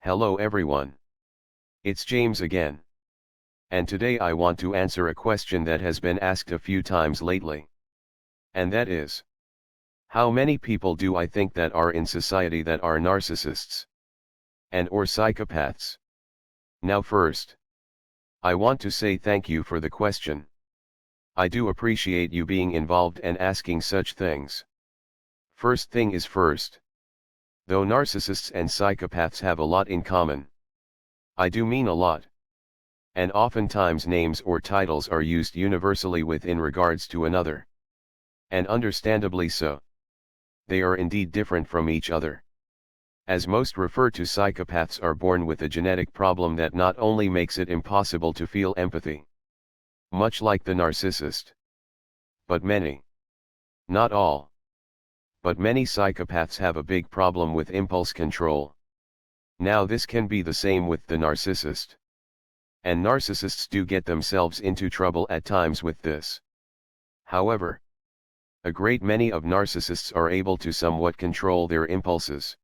Hello everyone. It's James again. And today I want to answer a question that has been asked a few times lately. And that is, how many people do I think that are in society that are narcissists and or psychopaths? Now first, I want to say thank you for the question. I do appreciate you being involved and asking such things. First thing is first. Though narcissists and psychopaths have a lot in common. I do mean a lot. And oftentimes names or titles are used universally within regards to another. And understandably so. They are indeed different from each other. As most refer to psychopaths are born with a genetic problem that not only makes it impossible to feel empathy, much like the narcissist, but many, not all, but many psychopaths have a big problem with impulse control. Now this can be the same with the narcissist. And narcissists do get themselves into trouble at times with this. However, a great many of narcissists are able to somewhat control their impulses.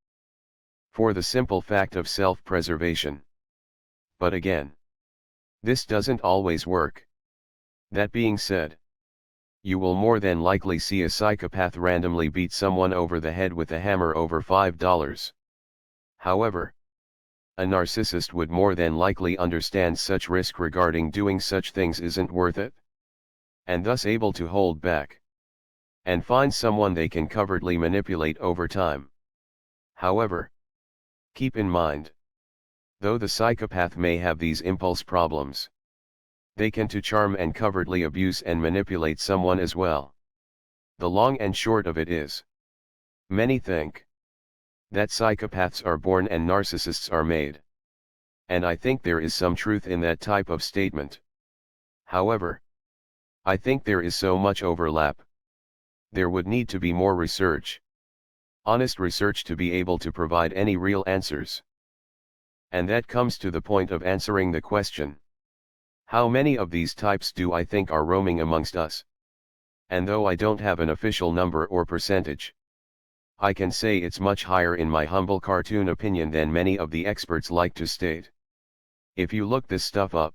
For the simple fact of self-preservation. But again, this doesn't always work. That being said, you will more than likely see a psychopath randomly beat someone over the head with a hammer over $5. However, a narcissist would more than likely understand such risk regarding doing such things isn't worth it, and thus able to hold back, and find someone they can covertly manipulate over time. However, keep in mind, though the psychopath may have these impulse problems, they can to charm and covertly abuse and manipulate someone as well. The long and short of it is, many think that psychopaths are born and narcissists are made. And I think there is some truth in that type of statement. However, I think there is so much overlap. There would need to be more research. Honest research to be able to provide any real answers. And that comes to the point of answering the question. How many of these types do I think are roaming amongst us? And though I don't have an official number or percentage, I can say it's much higher in my humble cartoon opinion than many of the experts like to state. If you look this stuff up,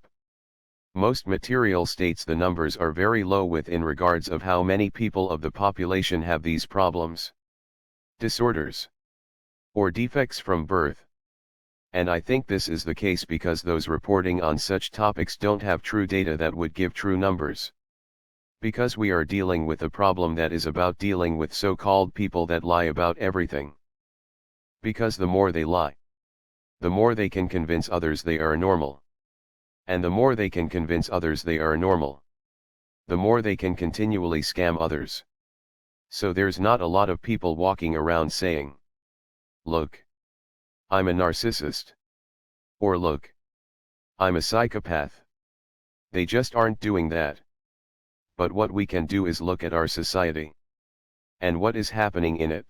most material states the numbers are very low within regards of how many people of the population have these problems, disorders, or defects from birth. And I think this is the case because those reporting on such topics don't have true data that would give true numbers. Because we are dealing with a problem that is about dealing with so-called people that lie about everything. Because the more they lie, the more they can convince others they are normal. And the more they can convince others they are normal, the more they can continually scam others. So there's not a lot of people walking around saying, "Look, I'm a narcissist." Or "Look, I'm a psychopath." They just aren't doing that. But what we can do is look at our society. And what is happening in it.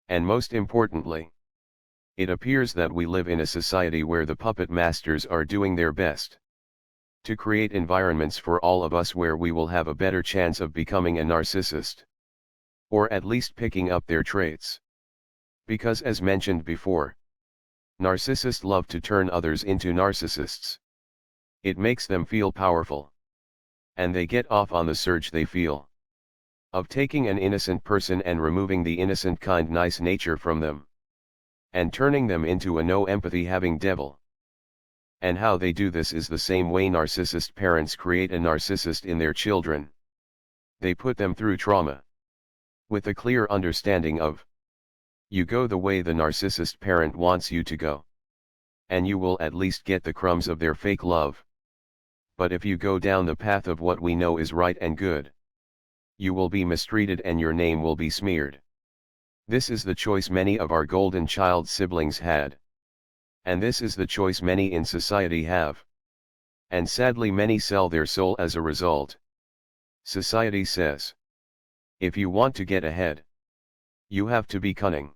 And most importantly, it appears that we live in a society where the puppet masters are doing their best to create environments for all of us where we will have a better chance of becoming a narcissist. Or at least picking up their traits. Because as mentioned before, narcissists love to turn others into narcissists. It makes them feel powerful. And they get off on the surge they feel of taking an innocent person and removing the innocent kind nice nature from them. And turning them into a no empathy having devil. And how they do this is the same way narcissist parents create a narcissist in their children. They put them through trauma. With a clear understanding of, you go the way the narcissist parent wants you to go. And you will at least get the crumbs of their fake love. But if you go down the path of what we know is right and good, you will be mistreated and your name will be smeared. This is the choice many of our golden child siblings had. And this is the choice many in society have. And sadly many sell their soul as a result. Society says, if you want to get ahead, you have to be cunning.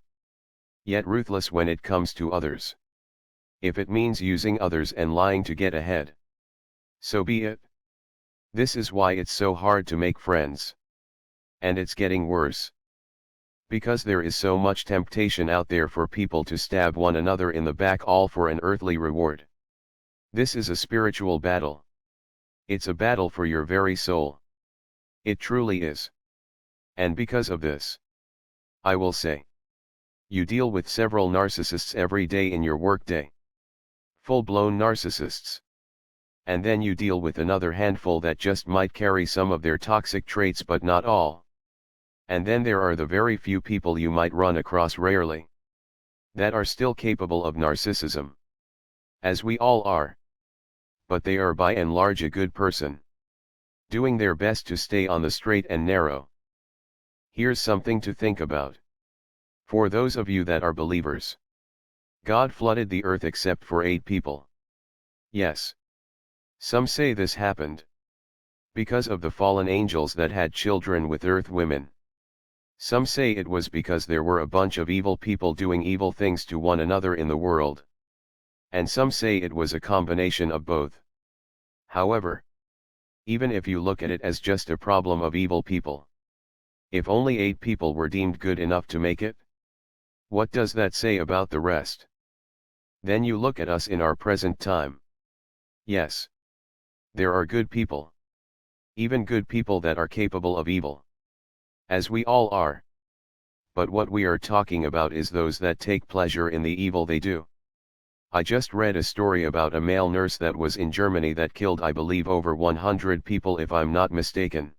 Yet ruthless when it comes to others. If it means using others and lying to get ahead, so be it. This is why it's so hard to make friends. And it's getting worse. Because there is so much temptation out there for people to stab one another in the back, all for an earthly reward. This is a spiritual battle. It's a battle for your very soul. It truly is. And because of this, I will say, you deal with several narcissists every day in your workday. Full-blown narcissists. And then you deal with another handful that just might carry some of their toxic traits but not all. And then there are the very few people you might run across rarely, that are still capable of narcissism. As we all are. But they are by and large a good person, doing their best to stay on the straight and narrow. Here's something to think about. For those of you that are believers, God flooded the earth except for 8 people. Yes. Some say this happened because of the fallen angels that had children with earth women. Some say it was because there were a bunch of evil people doing evil things to one another in the world. And some say it was a combination of both. However, even if you look at it as just a problem of evil people, if only 8 people were deemed good enough to make it, what does that say about the rest? Then you look at us in our present time. Yes. There are good people. Even good people that are capable of evil. As we all are. But what we are talking about is those that take pleasure in the evil they do. I just read a story about a male nurse that was in Germany that killed, I believe, over 100 people if I'm not mistaken.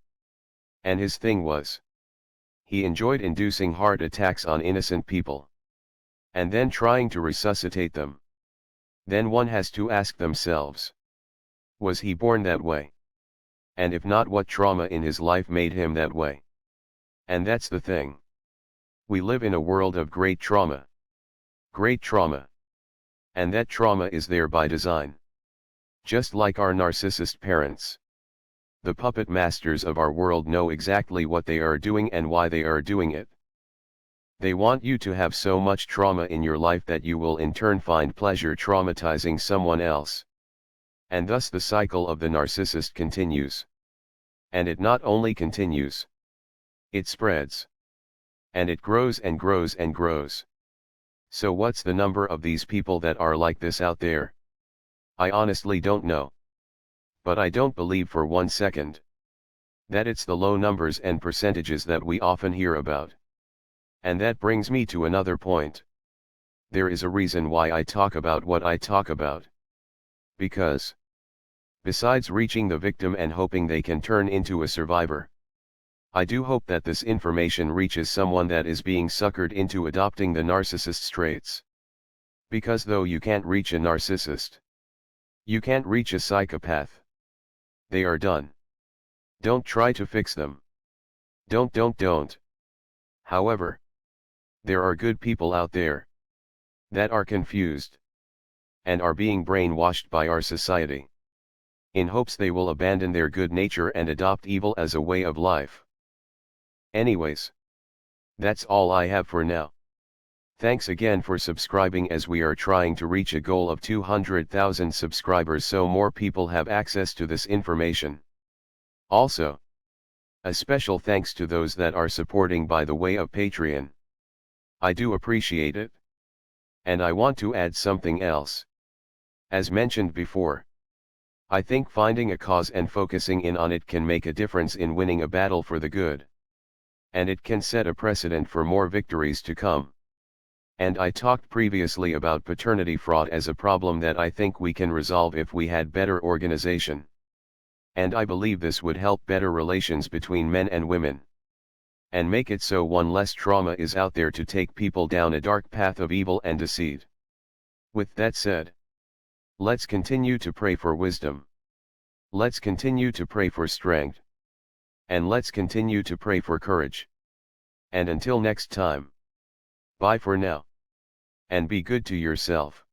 And his thing was, he enjoyed inducing heart attacks on innocent people. And then trying to resuscitate them. Then one has to ask themselves, was he born that way? And if not, what trauma in his life made him that way? And that's the thing. We live in a world of great trauma. Great trauma. And that trauma is there by design. Just like our narcissist parents. The puppet masters of our world know exactly what they are doing and why they are doing it. They want you to have so much trauma in your life that you will in turn find pleasure traumatizing someone else. And thus the cycle of the narcissist continues. And it not only continues. It spreads. And it grows and grows and grows. So what's the number of these people that are like this out there? I honestly don't know. But I don't believe for 1 second that it's the low numbers and percentages that we often hear about. And that brings me to another point. There is a reason why I talk about what I talk about. Because, besides reaching the victim and hoping they can turn into a survivor, I do hope that this information reaches someone that is being suckered into adopting the narcissist's traits. Because though you can't reach a narcissist, you can't reach a psychopath. They are done. Don't try to fix them. Don't. However, there are good people out there that are confused and are being brainwashed by our society, in hopes they will abandon their good nature and adopt evil as a way of life. Anyways, that's all I have for now. Thanks again for subscribing, as we are trying to reach a goal of 200,000 subscribers so more people have access to this information. Also, a special thanks to those that are supporting by the way of Patreon. I do appreciate it. And I want to add something else. As mentioned before, I think finding a cause and focusing in on it can make a difference in winning a battle for the good. And it can set a precedent for more victories to come. And I talked previously about paternity fraud as a problem that I think we can resolve if we had better organization. And I believe this would help better relations between men and women. And make it so one less trauma is out there to take people down a dark path of evil and deceit. With that said, let's continue to pray for wisdom. Let's continue to pray for strength. And let's continue to pray for courage. And until next time, bye for now. And be good to yourself.